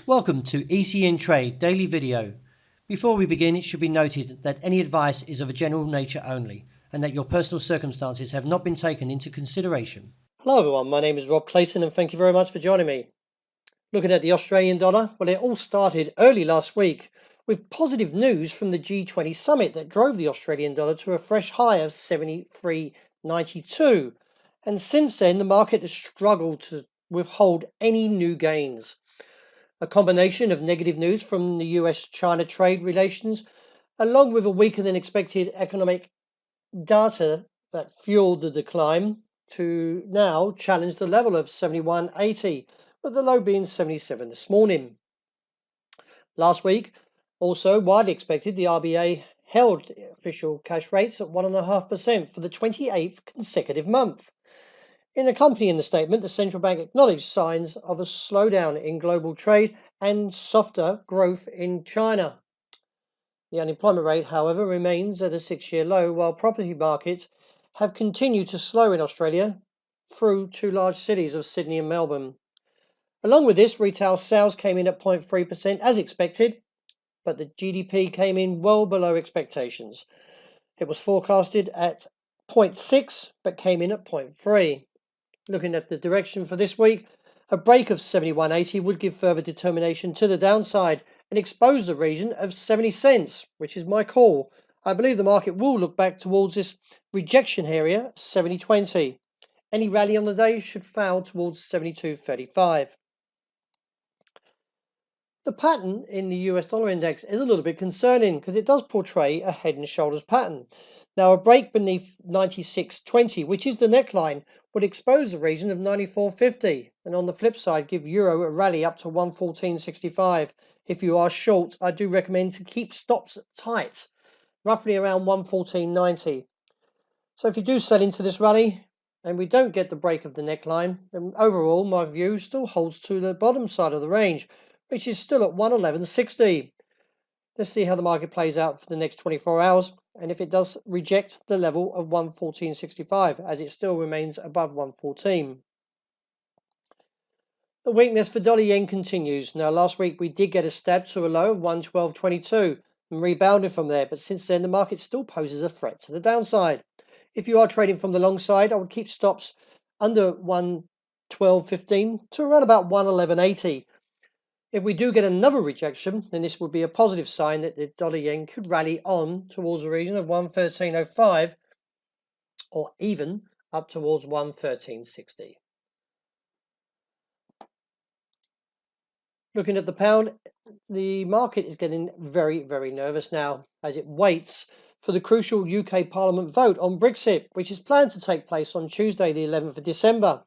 Welcome to ECN Trade Daily Video. Before we begin, it should be noted that any advice is of a general nature only and that your personal circumstances have not been taken into consideration. Hello everyone, my name is Rob Clayton and thank you very much for joining me. Looking at the Australian dollar, well, it all started early last week with positive news from the G20 summit that drove the Australian dollar to a fresh high of 73.92, and since then the market has struggled to withhold any new gains. A combination of negative news from the U.S.-China trade relations, along with a weaker than expected economic data that fueled the decline to now challenge the level of 71.80, with the low being 77 this morning. Last week, also widely expected, the RBA held official cash rates at 1.5% for the 28th consecutive month. In accompanying the statement, the central bank acknowledged signs of a slowdown in global trade and softer growth in China. The unemployment rate, however, remains at a 6-year low, while property markets have continued to slow in Australia through two large cities of Sydney and Melbourne. Along with this, retail sales came in at 0.3% as expected, but the GDP came in well below expectations. It was forecasted at 0.6, but came in at 0.3. Looking at the direction for this week, a break of 71.80 would give further determination to the downside and expose the region of 70 cents, which is my call. I believe the market will look back towards this rejection area, 70.20. Any rally on the day should fail towards 72.35. The pattern in the US dollar index is a little bit concerning because it does portray a head and shoulders pattern. Now, a break beneath 96.20, which is the neckline, would expose the region of 94.50, and on the flip side give euro a rally up to 114.65. If you are short, I do recommend to keep stops tight, roughly around 114.90. So if you do sell into this rally and we don't get the break of the neckline, then overall my view still holds to the bottom side of the range, which is still at 111.60. Let's see how the market plays out for the next 24 hours, and if it does reject the level of 114.65, as it still remains above 114. The weakness for dollar yen continues. Now, last week we did get a stab to a low of 112.22 and rebounded from there, but since then the market still poses a threat to the downside. If you are trading from the long side, I would keep stops under 112.15 to around about 111.80. If we do get another rejection, then this would be a positive sign that the dollar yen could rally on towards the region of 113.05 or even up towards 113.60. Looking at the pound, the market is getting very, very nervous now as it waits for the crucial UK Parliament vote on Brexit, which is planned to take place on Tuesday, the 11th of December.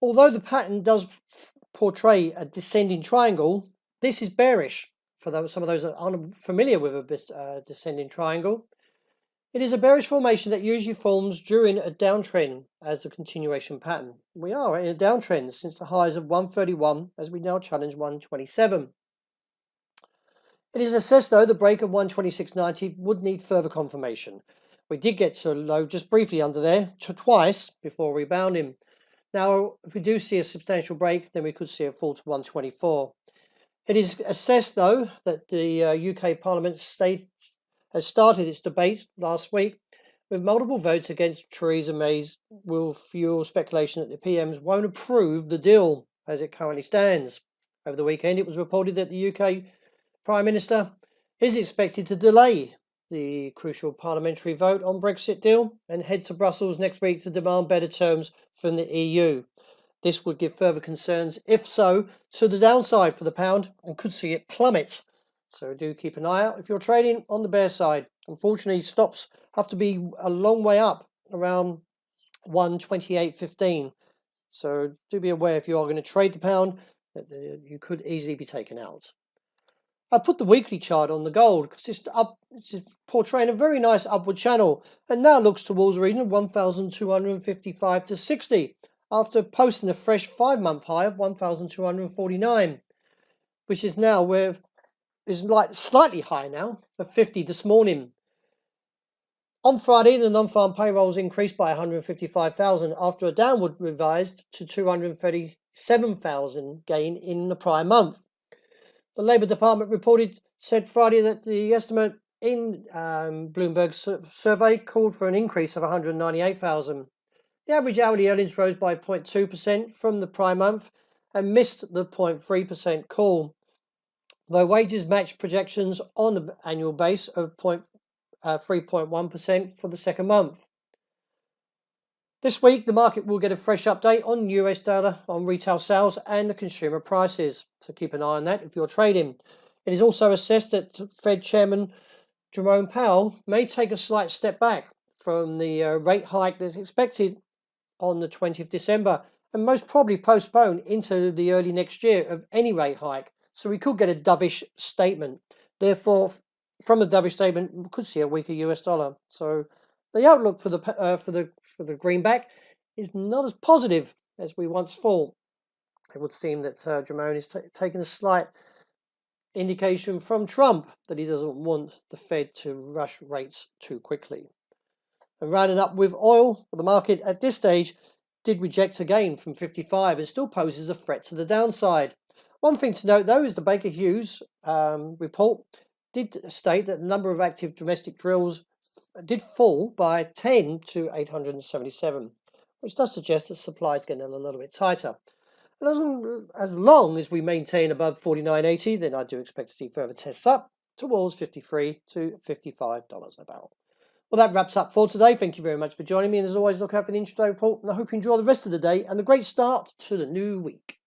Although the pattern does portray a descending triangle, this is bearish for some of those that aren't familiar with a descending triangle. It is a bearish formation that usually forms during a downtrend as the continuation pattern. We are in a downtrend since the highs of 131 as we now challenge 127. It is assessed though the break of 126.90 would need further confirmation. We did get to a low just briefly under there twice before rebounding. Now, if we do see a substantial break, then we could see a fall to 124. It is assessed, though, that the UK Parliament has started its debate last week with multiple votes against Theresa May's will fuel speculation that the PMs won't approve the deal as it currently stands. Over the weekend, it was reported that the UK Prime Minister is expected to delay the crucial parliamentary vote on Brexit deal and head to Brussels next week to demand better terms from the EU. This would give further concerns, if so, to the downside for the pound and could see it plummet. So do keep an eye out if you're trading on the bear side. Unfortunately, stops have to be a long way up, around 128.15. So do be aware if you are going to trade the pound that you could easily be taken out. I put the weekly chart on the gold because it's portraying a very nice upward channel and now looks towards the region of 1,255 to 60 after posting a fresh 5-month high of 1,249, which is now slightly higher now of 50 this morning. On Friday, the non-farm payrolls increased by 155,000 after a downward revised to 230 7,000 gain in the prior month. The Labour Department said Friday that the estimate in Bloomberg's survey called for an increase of 198,000. The average hourly earnings rose by 0.2% from the prior month and missed the 0.3% call, though wages matched projections on the annual base of 3.1% for the second month. This week, the market will get a fresh update on US data on retail sales and the consumer prices, so keep an eye on that if you're trading. It is also assessed that Fed Chairman Jerome Powell may take a slight step back from the rate hike that's expected on the 20th of December and most probably postpone into the early next year of any rate hike. So we could get a dovish statement. Therefore, from the dovish statement, we could see a weaker US dollar. So the outlook for the greenback is not as positive as we once thought. It would seem that Jerome is taking a slight indication from Trump that he doesn't want the Fed to rush rates too quickly. And rounding up with oil, the market at this stage did reject again from 55 and still poses a threat to the downside. One thing to note though is the Baker Hughes report did state that the number of active domestic drills did fall by 10 to 877, which does suggest that supply is getting a little bit tighter. And as long as we maintain above 49.80, then I do expect to see further tests up towards $53 to $55 a barrel. Well, that wraps up for today. Thank you very much for joining me. And as always, look out for the intraday report. And I hope you enjoy the rest of the day and a great start to the new week.